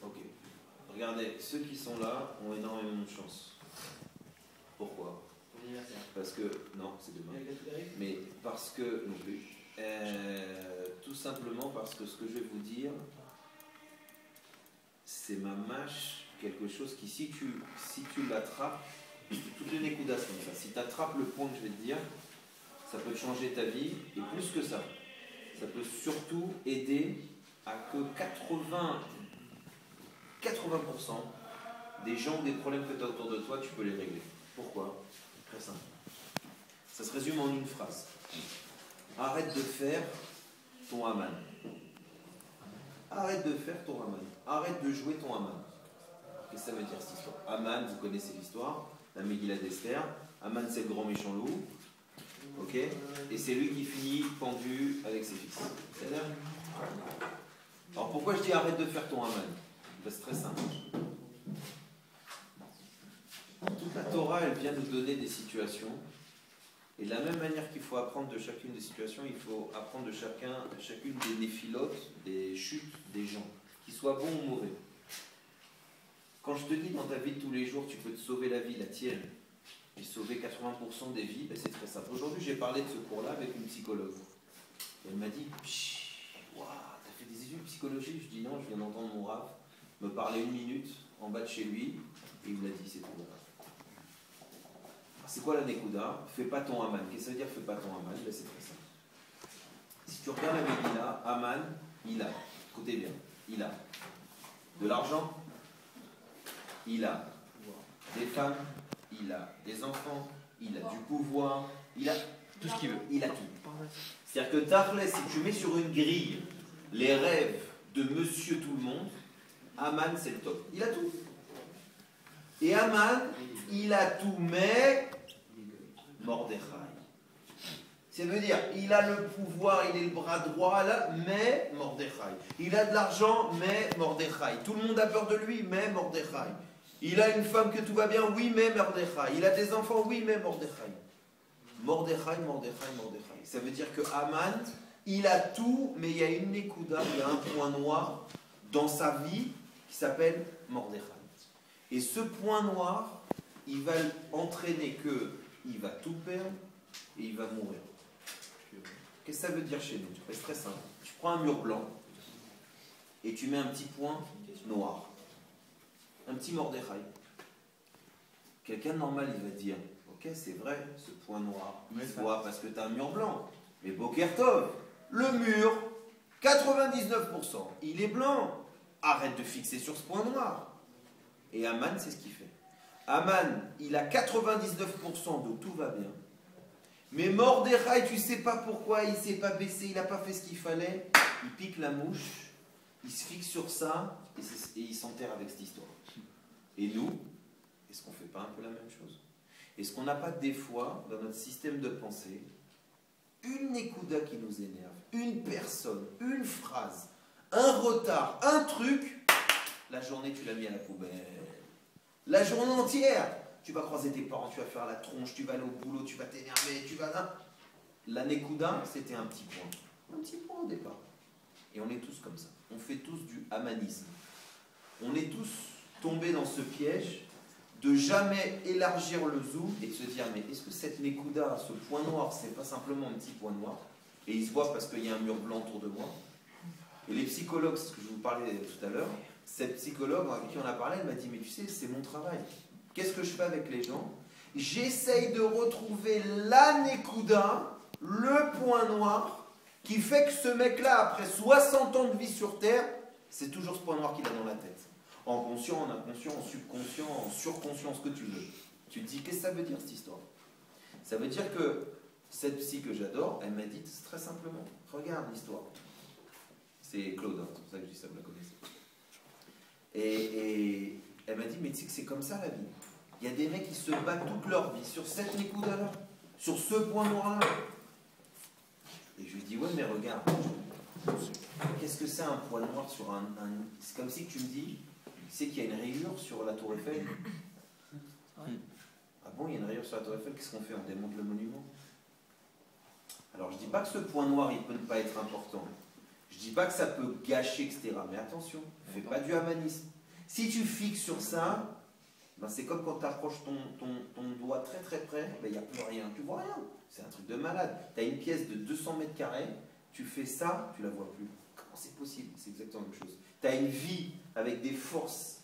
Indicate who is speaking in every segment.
Speaker 1: Ok. Regardez, ceux qui sont là ont énormément de chance. Pourquoi? Parce que, non, c'est demain. Mais parce que, non plus. Tout simplement parce que ce que je vais vous dire, c'est ma mâche, quelque chose qui, si tu l'attrapes, toutes les Nekudas comme ça, si tu attrapes le point que je vais te dire, ça peut changer ta vie, et plus que ça, ça peut surtout aider à que 80% des gens ou des problèmes que tu as autour de toi, tu peux les régler. Pourquoi? Très simple. Ça se résume en une phrase. Arrête de faire ton Haman. Arrête de faire ton Haman. Arrête de jouer ton Haman. Qu'est-ce que ça veut dire cette histoire? Haman, vous connaissez l'histoire, la Megillah d'Esther. Haman, c'est le grand méchant loup. Ok? Et c'est lui qui finit pendu avec ses fils. C'est-à-dire? Alors pourquoi je dis arrête de faire ton Haman? C'est très simple. Toute la Torah, elle vient nous donner des situations. Et de la même manière qu'il faut apprendre de chacune des situations, il faut apprendre de chacune des néphilotes, des chutes des gens, qu'ils soient bons ou mauvais. Quand je te dis dans ta vie de tous les jours, tu peux te sauver la vie, la tienne, et sauver 80% des vies, ben c'est très simple. Aujourd'hui, j'ai parlé de ce cours-là avec une psychologue. Et elle m'a dit, waouh, t'as fait des études de psychologie? Je dis non, je viens d'entendre mon Rav me parler 1 minute en bas de chez lui, et il me l'a dit, c'est tout. C'est quoi la Nekuda? Fais pas ton Haman. Qu'est-ce que ça veut dire fais pas ton Haman? Ben, c'est très simple. Si tu regardes la Megillah, Haman, il a, écoutez bien, il a de l'argent, il a des femmes, il a des enfants, il a du pouvoir, il a tout ce qu'il veut, il a tout. C'est-à-dire que Tachlès, si tu mets sur une grille les rêves de monsieur tout le monde, Haman c'est le top. Il a tout. Et Haman, il a tout, mais Mordechai. Ça veut dire, il a le pouvoir, il est le bras droit, là, mais Mordechai. Il a de l'argent, mais Mordechai. Tout le monde a peur de lui, mais Mordechai. Il a une femme que tout va bien, oui, mais Mordechai. Il a des enfants, oui, mais Mordechai. Mordechai. Ça veut dire que Haman, il a tout, mais il y a une Nekuda, il y a un point noir dans sa vie qui s'appelle Mordechai. Et ce point noir, il va entraîner qu'il va tout perdre et il va mourir. Qu'est-ce que ça veut dire chez nous? C'est très simple. Tu prends un mur blanc et tu mets un petit point noir. Un petit Mordechai. Quelqu'un de normal, il va dire, ok, c'est vrai, ce point noir, il se voit parce que tu as un mur blanc. Mais Boker Tov, le mur, 99%, il est blanc. Arrête de fixer sur ce point noir. Et Haman, c'est ce qu'il fait. Haman, il a 99% de tout va bien. Mais Mordechai, tu ne sais pas pourquoi, il ne s'est pas baissé, il n'a pas fait ce qu'il fallait. Il pique la mouche, il se fixe sur ça et il s'enterre avec cette histoire. Et nous, est-ce qu'on ne fait pas un peu la même chose? Est-ce qu'on n'a pas des fois, dans notre système de pensée, une Nekuda qui nous énerve, une personne, une phrase, un retard, un truc, la journée tu l'as mis à la poubelle. La journée entière, tu vas croiser tes parents, tu vas faire la tronche, tu vas aller au boulot, tu vas t'énerver, tu vas... La Nekuda, c'était un petit point. Un petit point au départ. Et on est tous comme ça. On fait tous du hamanisme. On est tous tombés dans ce piège de jamais élargir le zoom et de se dire, mais est-ce que cette Nekuda, ce point noir, c'est pas simplement un petit point noir, et il se voit parce qu'il y a un mur blanc autour de moi. Et les psychologues, ce que je vous parlais tout à l'heure, cette psychologue avec qui on a parlé, elle m'a dit, mais tu sais, c'est mon travail. Qu'est-ce que je fais avec les gens? J'essaye de retrouver la Nekuda, le point noir, qui fait que ce mec-là, après 60 ans de vie sur Terre, c'est toujours ce point noir qu'il a dans la tête. En conscient, en inconscient, en subconscient, en surconscient, ce que tu veux. Tu te dis, qu'est-ce que ça veut dire cette histoire? Ça veut dire que cette psy que j'adore, elle m'a dit très simplement, regarde l'histoire. C'est Claude, hein, c'est pour ça que je dis ça, vous la connaissez. Et elle m'a dit, mais tu sais que c'est comme ça la vie. Il y a des mecs qui se battent toute leur vie sur cette Nekuda-là, sur ce point noir-là. Et je lui dis, ouais, mais regarde, qu'est-ce que c'est un point noir sur un... C'est comme si tu me dis, tu sais qu'il y a une rayure sur la tour Eiffel. Ah bon, il y a une rayure sur la tour Eiffel, qu'est-ce qu'on fait? On démonte le monument. Alors je dis pas que ce point noir, il peut ne pas être important. Je dis pas que ça peut gâcher, etc. Mais attention, fais pas du amanisme. Si tu fixes sur ça, ben c'est comme quand tu approches ton doigt très très près, ben il n'y a plus rien, tu vois rien. C'est un truc de malade. Tu as une pièce de 200 mètres carrés, tu fais ça, tu la vois plus. Comment c'est possible? C'est exactement la même chose. Tu as une vie avec des forces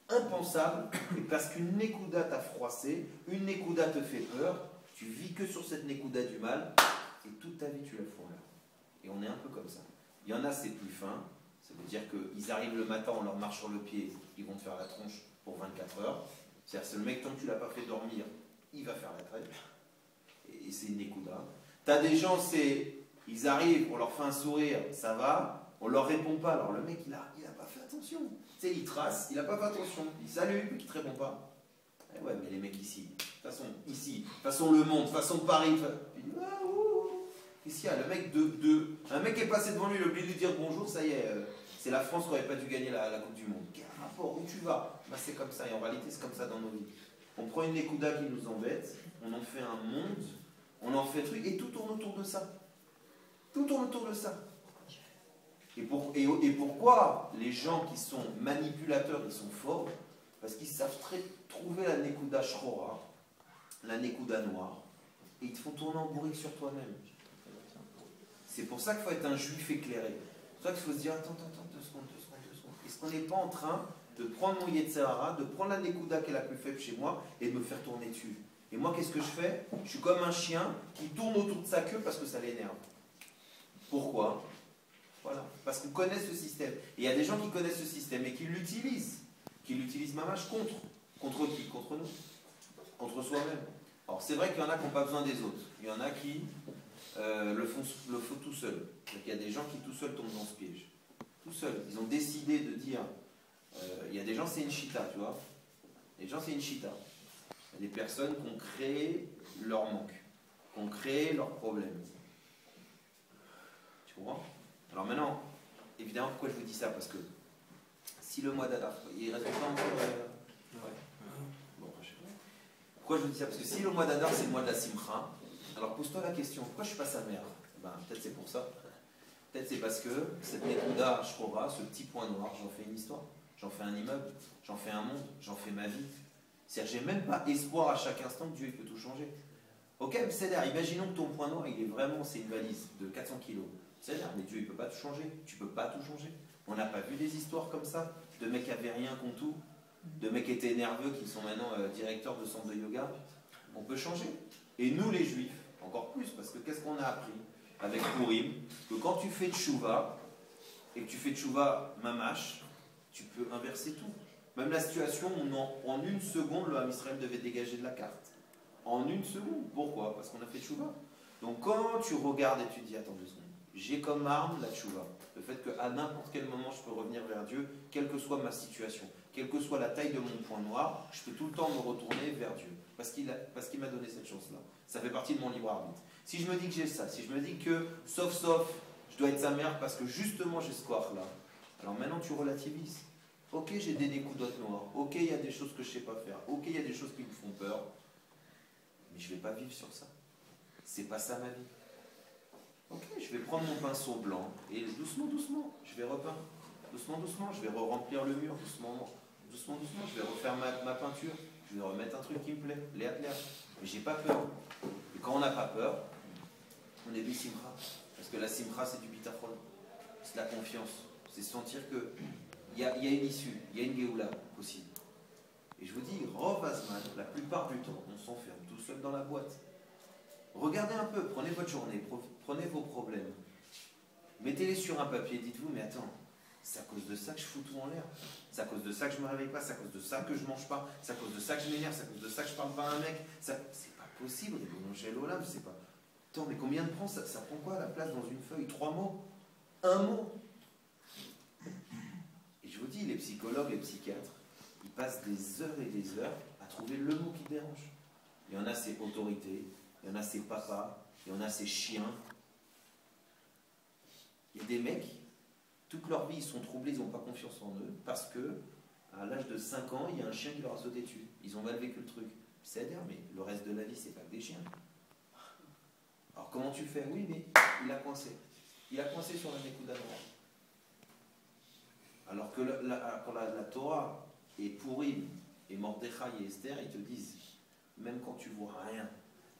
Speaker 1: impensables, et parce qu'une Nekouda t'a froissé, une Nekouda te fait peur, tu vis que sur cette Nekouda du mal, et toute ta vie tu la fous en l'air. Et on est un peu comme ça. Il y en a, c'est plus fin, ça veut dire qu'ils arrivent le matin, on leur marche sur le pied, ils vont te faire la tronche pour 24 heures. C'est-à-dire, c'est le mec, tant que tu ne l'as pas fait dormir, il va faire la traite. Et c'est une Nekouda. T'as des gens, ils arrivent, on leur fait un sourire, ça va, on leur répond pas. Alors le mec, il a pas fait attention. Tu sais, il trace, il n'a pas fait attention. Il salue, puis il ne te répond pas. Eh ouais, mais les mecs ici, de toute façon le monde, de toute façon Paris, ici, le mec un mec est passé devant lui, il a oublié de lui dire bonjour, ça y est, c'est la France qui n'aurait pas dû gagner la Coupe du Monde. Quel rapport? Où tu vas? Ben, c'est comme ça, et en réalité, c'est comme ça dans nos vies. On prend une Nekouda qui nous embête, on en fait un monde, on en fait un truc, et tout tourne autour de ça. Tout tourne autour de ça. Et pourquoi les gens qui sont manipulateurs, ils sont forts? Parce qu'ils savent trouver la Nekouda Shrora, la Nekouda noire, et ils te font tourner en bourrique sur toi-même. C'est pour ça qu'il faut être un juif éclairé. C'est pour ça qu'il faut se dire, attends, 2 secondes. Est-ce qu'on n'est pas en train de prendre mon Yetzirah, de prendre la Nekouda qui est la plus faible chez moi, et de me faire tourner dessus? Et moi, qu'est-ce que je fais? Je suis comme un chien qui tourne autour de sa queue parce que ça l'énerve. Pourquoi? Voilà. Parce qu'on connaît ce système. Et il y a des gens qui connaissent ce système et qui l'utilisent. Qui l'utilisent mamache contre. Contre qui? Contre nous. Contre soi-même. Alors c'est vrai qu'il y en a qui n'ont pas besoin des autres. Il y en a qui le font tout seul. Donc il y a des gens qui tout seuls tombent dans ce piège. Tout seuls. Ils ont décidé de dire... il y a des gens, c'est une chita, tu vois. Les gens, c'est une chita. Il y a des personnes qui ont créé leur manque. Qui ont créé leurs problèmes. Tu comprends? Alors maintenant, évidemment, pourquoi je vous dis ça? Parce que si le mois d'Adar, il reste pas encore... Ouais. Bon, pourquoi je vous dis ça? Parce que si le mois d'Adar, c'est le mois de la Simcha, alors pose-toi la question, pourquoi je ne suis pas sa mère? Ben, peut-être c'est pour ça. Peut-être c'est parce que cette Nekouda Shrora, ce petit point noir, j'en fais une histoire, j'en fais un immeuble, j'en fais un monde, j'en fais ma vie. C'est-à-dire, j'ai même pas espoir à chaque instant que Dieu peut tout changer. Ok, c'est-à-dire, imaginons que ton point noir, il est vraiment, c'est une valise de 400 kilos. C'est-à-dire, mais Dieu, il ne peut pas tout changer. Tu ne peux pas tout changer. On n'a pas vu des histoires comme ça, de mecs qui n'avaient rien contre tout, de mecs qui étaient nerveux, qui sont maintenant directeurs de centres de yoga. On peut changer. Et nous, les Juifs, encore plus, parce que qu'est-ce qu'on a appris avec Purim? Que quand tu fais tchouva, et que tu fais tchouva mamash, tu peux inverser tout. Même la situation où en une seconde, le Ham Israël devait dégager de la carte. En une seconde. Pourquoi? Parce qu'on a fait tchouva. Donc quand tu regardes et tu te dis, attends 2 secondes, j'ai comme arme la tchouva. Le fait qu'à n'importe quel moment, je peux revenir vers Dieu, quelle que soit ma situation, quelle que soit la taille de mon point noir, je peux tout le temps me retourner vers Dieu. Parce qu'il m'a donné cette chance-là. Ça fait partie de mon libre arbitre. Si je me dis que j'ai ça, si je me dis que, sauf, je dois être sa mère parce que justement j'ai ce corps-là, alors maintenant tu relativises. Ok, j'ai des Nekudot noirs. Ok, il y a des choses que je ne sais pas faire. Ok, il y a des choses qui me font peur. Mais je ne vais pas vivre sur ça. C'est pas ça ma vie. Ok, je vais prendre mon pinceau blanc et doucement, je vais repeindre. Doucement, je vais remplir le mur. Doucement, je vais refaire ma peinture. Je vais remettre un truc qui me plaît. Léa. Mais j'ai pas peur. Et quand on n'a pas peur, on est du simcha. Parce que la simcha, c'est du bitachon. C'est la confiance. C'est sentir que il y a une issue, il y a une geoula possible. Et je vous dis, Rov Azman, la plupart du temps, on s'enferme tout seul dans la boîte. Regardez un peu, prenez votre journée, prenez vos problèmes, mettez-les sur un papier, dites-vous, mais attends, c'est à cause de ça que je fous tout en l'air, c'est à cause de ça que je me réveille pas, c'est à cause de ça que je mange pas, c'est à cause de ça que je m'énerve, c'est à cause de ça que je parle pas à un mec, c'est pas possible, je sais pas. Attends, mais combien de prend ça prend quoi la place dans une feuille? 3 mots? 1 mot? Et je vous dis, les psychologues et les psychiatres, ils passent des heures et des heures à trouver le mot qui dérange. Il y en a, c'est autorité. Il y en a, c'est papa. Il y en a, c'est chien. Il y a des mecs, toute leur vie, ils sont troublés, ils n'ont pas confiance en eux, parce que à l'âge de 5 ans, il y a un chien qui leur a sauté dessus. Ils ont mal vécu le truc. C'est-à-dire, mais le reste de la vie, c'est pas que des chiens. Alors comment tu fais? Oui, mais il a coincé. Il a coincé sur la Nekuda noire. Alors que quand la Torah et Purim et Mordechai et Esther, ils te disent, même quand tu vois rien,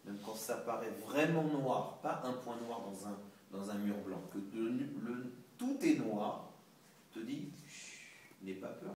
Speaker 1: même quand ça paraît vraiment noir, pas un point noir dans un mur blanc, que tout est noir, te dit, n'aie pas peur.